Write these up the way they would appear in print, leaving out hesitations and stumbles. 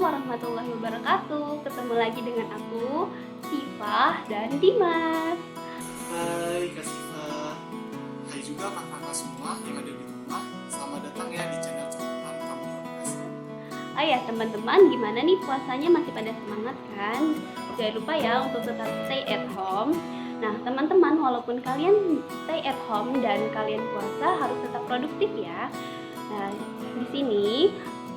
warahmatullahi wabarakatuh. Ketemu lagi dengan aku, Sifah dan Dimas. Hai Kak Siva. Hai juga kakak-kakak semua yang ada di rumah. Selamat datang ya di channel Catatan Kamu Podcast. Oh ya teman-teman, gimana nih puasanya, masih pada semangat kan? Jangan lupa ya untuk tetap stay at home. Nah teman-teman, walaupun kalian stay at home dan kalian puasa, harus tetap produktif ya. Nah di sini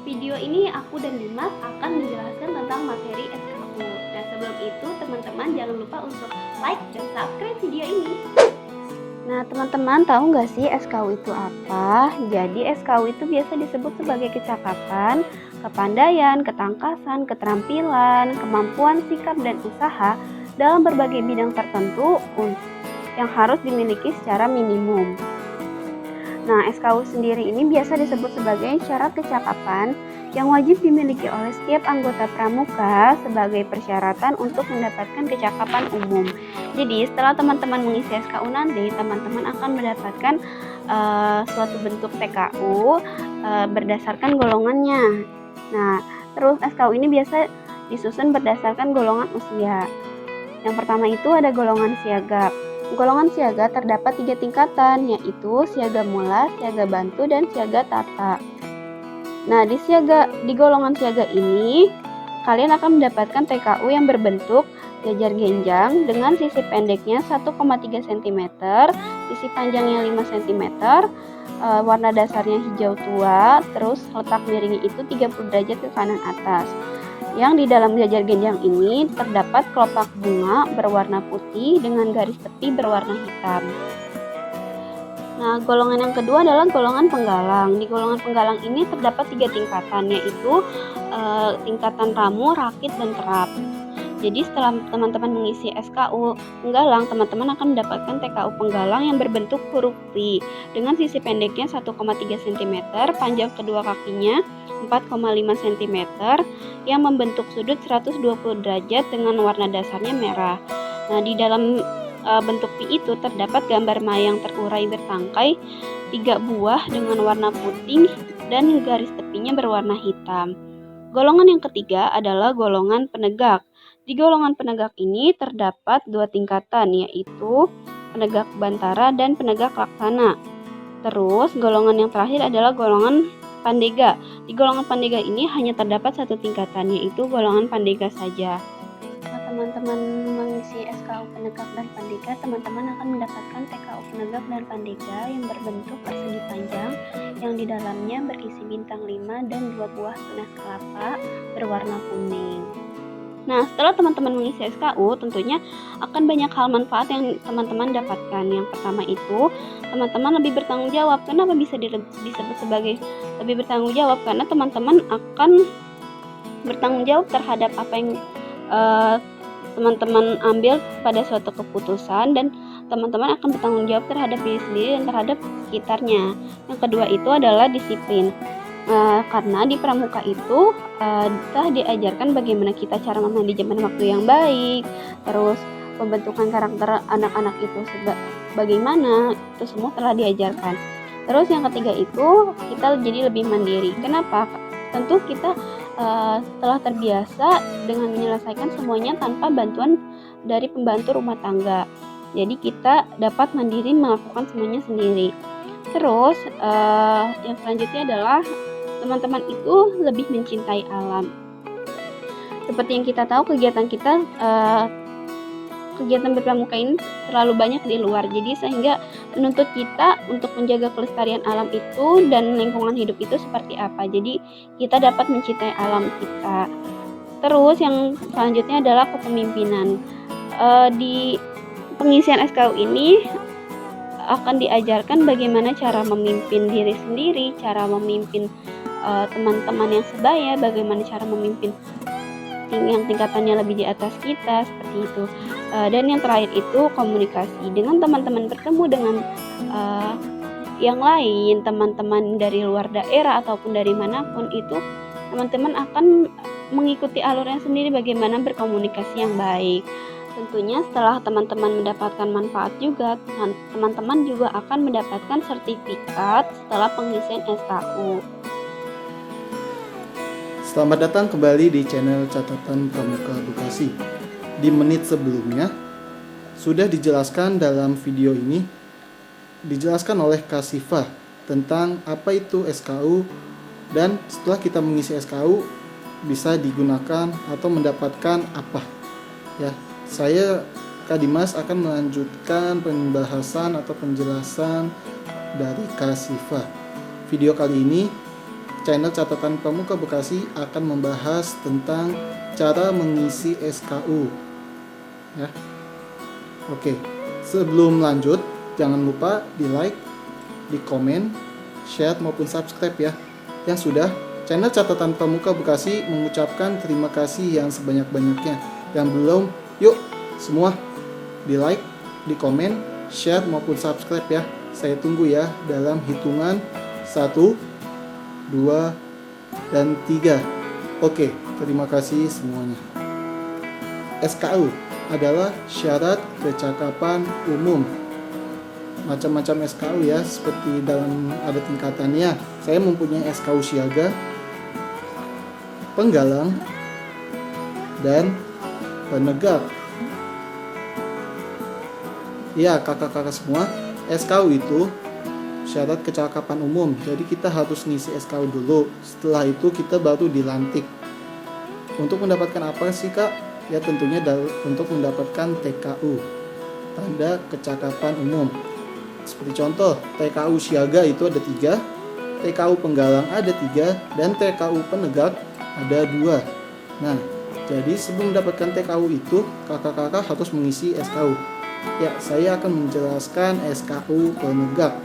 video ini aku dan Dimas akan menjelaskan tentang materi SKU. Nah sebelum itu teman-teman jangan lupa untuk like dan subscribe video ini. Nah teman-teman, tahu nggak sih SKU itu apa? Jadi SKU itu biasa disebut sebagai kecakapan, kepandaian, ketangkasan, keterampilan, kemampuan sikap dan usaha dalam berbagai bidang tertentu yang harus dimiliki secara minimum. Nah, SKU sendiri ini biasa disebut sebagai syarat kecakapan yang wajib dimiliki oleh setiap anggota pramuka sebagai persyaratan untuk mendapatkan kecakapan umum. Jadi, setelah teman-teman mengisi SKU nanti, teman-teman akan mendapatkan suatu bentuk TKU berdasarkan golongannya. Nah, terus SKU ini biasa disusun berdasarkan golongan usia. Yang pertama itu ada golongan siaga. Golongan siaga terdapat 3 tingkatan, yaitu siaga mula, siaga bantu, dan siaga tata. Nah, di golongan siaga ini, kalian akan mendapatkan TKU yang berbentuk jajar genjang dengan sisi pendeknya 1,3 cm, sisi panjangnya 5 cm, warna dasarnya hijau tua, terus letak miringnya itu 30 derajat ke kanan atas. Yang di dalam jajar genjang ini terdapat kelopak bunga berwarna putih dengan garis tepi berwarna hitam. Nah, golongan yang kedua adalah golongan penggalang. Di golongan penggalang ini terdapat 3 tingkatan, yaitu tingkatan ramu, rakit, dan terap. Jadi setelah teman-teman mengisi SKU penggalang, teman-teman akan mendapatkan TKU penggalang yang berbentuk huruf V dengan sisi pendeknya 1,3 cm, panjang kedua kakinya 4,5 cm, yang membentuk sudut 120 derajat dengan warna dasarnya merah. Nah, di dalam bentuk V itu terdapat gambar mayang terurai bertangkai 3 buah dengan warna putih dan garis tepinya berwarna hitam. Golongan yang ketiga adalah golongan penegak. Di golongan penegak ini terdapat 2 tingkatan, yaitu penegak bantara dan penegak laksana. Terus golongan yang terakhir adalah golongan pandega. Di golongan pandega ini hanya terdapat 1 tingkatan, yaitu golongan pandega saja. Setelah teman-teman mengisi SKU penegak dan pandega, teman-teman akan mendapatkan TKU penegak dan pandega yang berbentuk persegi panjang yang di dalamnya berisi bintang 5 dan 2 buah tunas kelapa berwarna kuning. Nah, setelah teman-teman mengisi SKU, tentunya akan banyak hal manfaat yang teman-teman dapatkan. Yang pertama itu, teman-teman lebih bertanggung jawab. Kenapa bisa disebut sebagai lebih bertanggung jawab? Karena teman-teman akan bertanggung jawab terhadap apa yang teman-teman ambil pada suatu keputusan, dan teman-teman akan bertanggung jawab terhadap diri sendiri dan terhadap sekitarnya. Yang kedua itu adalah disiplin. Karena di pramuka itu telah diajarkan bagaimana kita cara memanajemen waktu yang baik, terus pembentukan karakter anak-anak itu bagaimana, itu semua telah diajarkan. Terus yang ketiga itu kita jadi lebih mandiri. Kenapa? Tentu kita telah terbiasa dengan menyelesaikan semuanya tanpa bantuan dari pembantu rumah tangga. Jadi kita dapat mandiri melakukan semuanya sendiri. Terus yang selanjutnya adalah teman-teman itu lebih mencintai alam. Seperti yang kita tahu, kegiatan berpramuka ini terlalu banyak di luar, jadi sehingga menuntut kita untuk menjaga kelestarian alam itu dan lingkungan hidup itu seperti apa. Jadi kita dapat mencintai alam kita. Terus yang selanjutnya adalah kepemimpinan. Di pengisian SKU ini akan diajarkan bagaimana cara memimpin diri sendiri, cara memimpin teman-teman yang sebaya, bagaimana cara memimpin yang tingkatannya lebih di atas kita, seperti itu. Dan yang terakhir itu komunikasi. Dengan teman-teman bertemu dengan yang lain, teman-teman dari luar daerah ataupun dari manapun itu, teman-teman akan mengikuti alurnya sendiri bagaimana berkomunikasi yang baik. Tentunya setelah teman-teman mendapatkan manfaat juga, teman-teman juga akan mendapatkan sertifikat setelah pengisian SKU. Selamat datang kembali di channel Catatan Pramuka Bekasi. Di menit sebelumnya sudah dijelaskan dalam video ini, dijelaskan oleh Kak Siva tentang apa itu SKU, dan setelah kita mengisi SKU bisa digunakan atau mendapatkan apa. Ya, saya Kak Dimas akan melanjutkan pembahasan atau penjelasan dari Kak Siva. Video kali ini channel Catatan Pramuka Bekasi akan membahas tentang cara mengisi SKU. Ya. Oke, sebelum lanjut jangan lupa di like, di komen, share maupun subscribe ya. Yang sudah, channel Catatan Pramuka Bekasi mengucapkan terima kasih yang sebanyak-banyaknya. Yang belum, yuk semua di like, di komen, share maupun subscribe ya. Saya tunggu ya dalam hitungan 1, 2, dan 3. Oke, terima kasih semuanya. SKU adalah syarat kecakapan umum. Macam-macam SKU ya, seperti dalam ada tingkatannya. Saya mempunyai SKU siaga, penggalang, dan penegak. Ya, kakak-kakak semua, SKU itu syarat kecakapan umum. Jadi kita harus ngisi SKU dulu. Setelah itu kita baru dilantik. Untuk mendapatkan apa sih Kak? Ya tentunya untuk mendapatkan TKU, tanda kecakapan umum. Seperti contoh, TKU siaga itu ada 3, TKU penggalang ada 3, dan TKU penegak ada 2. Nah, jadi sebelum mendapatkan TKU itu, kakak-kakak harus mengisi SKU. Ya, saya akan menjelaskan SKU penegak.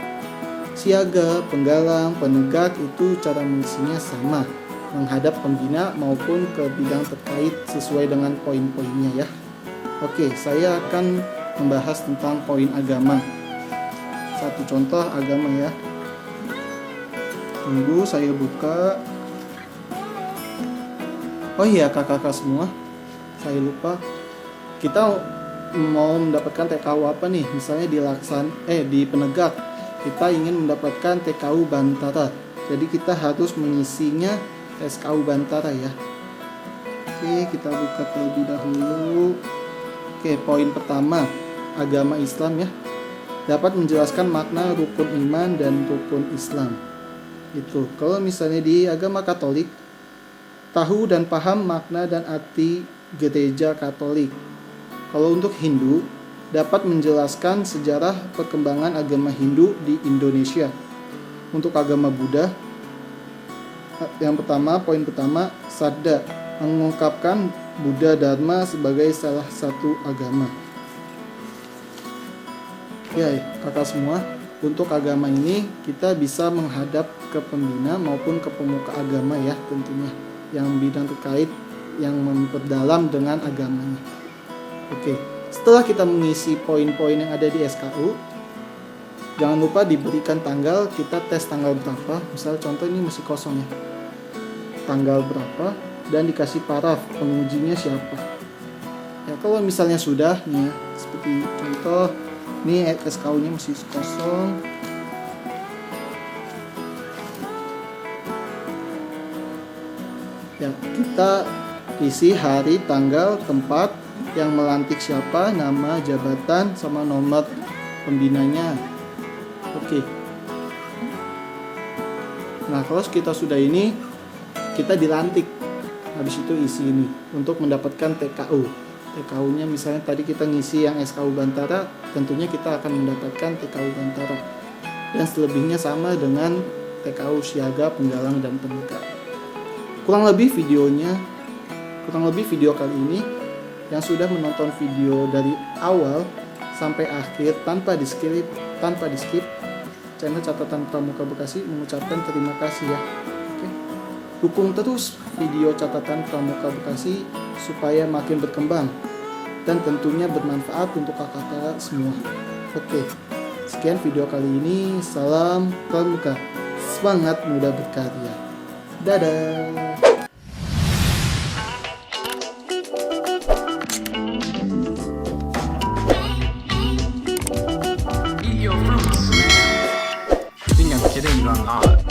Siaga, penggalang, penegak itu cara mengisinya sama, menghadap pembina maupun ke bidang terkait sesuai dengan poin-poinnya ya. Oke, saya akan membahas tentang poin agama. Satu contoh agama ya. Tunggu saya buka. Oh iya kakak-kakak semua, saya lupa. Kita mau mendapatkan TKU apa nih? Misalnya di penegak. Kita ingin mendapatkan TKU Bantara. Jadi kita harus mengisinya SKU Bantara ya. Oke, kita buka terlebih dahulu. Oke, poin pertama, agama Islam ya. Dapat menjelaskan makna rukun iman dan rukun Islam. Itu. Kalau misalnya di agama Katolik, tahu dan paham makna dan arti gereja Katolik. Kalau untuk Hindu, dapat menjelaskan sejarah perkembangan agama Hindu di Indonesia. Untuk agama Buddha, yang pertama, poin pertama, Sadda, mengungkapkan Buddha Dharma sebagai salah satu agama. Ya, kakak semua, untuk agama ini kita bisa menghadap ke pembina maupun ke pemuka agama ya tentunya, yang bidang terkait yang memperdalam dengan agamanya. Oke. Setelah kita mengisi poin-poin yang ada di SKU, jangan lupa diberikan tanggal, kita tes tanggal berapa. Misal contoh ini masih kosong ya. Tanggal berapa dan dikasih paraf, pengujinya siapa. Ya kalau misalnya sudah nih ya, seperti contoh ini SKU-nya masih kosong. Ya, kita isi hari, tanggal, tempat, yang melantik siapa, nama, jabatan, sama nomor pembinanya. Oke. Nah, kalau kita sudah ini, kita dilantik. Habis itu isi ini untuk mendapatkan TKU. TKU-nya misalnya tadi kita ngisi yang SKU Bantara, tentunya kita akan mendapatkan TKU Bantara. Dan selebihnya sama dengan TKU siaga, penggalang, dan penegak. Kurang lebih video kali ini, yang sudah menonton video dari awal sampai akhir tanpa di skip, channel Catatan Pramuka Bekasi mengucapkan terima kasih ya. Oke. Dukung terus video Catatan Pramuka Bekasi supaya makin berkembang dan tentunya bermanfaat untuk kakak-kakak semua. Oke. Sekian video kali ini. Salam Pramuka. Semangat muda berkarya. Dadah. Think I'm kidding, but I'm not.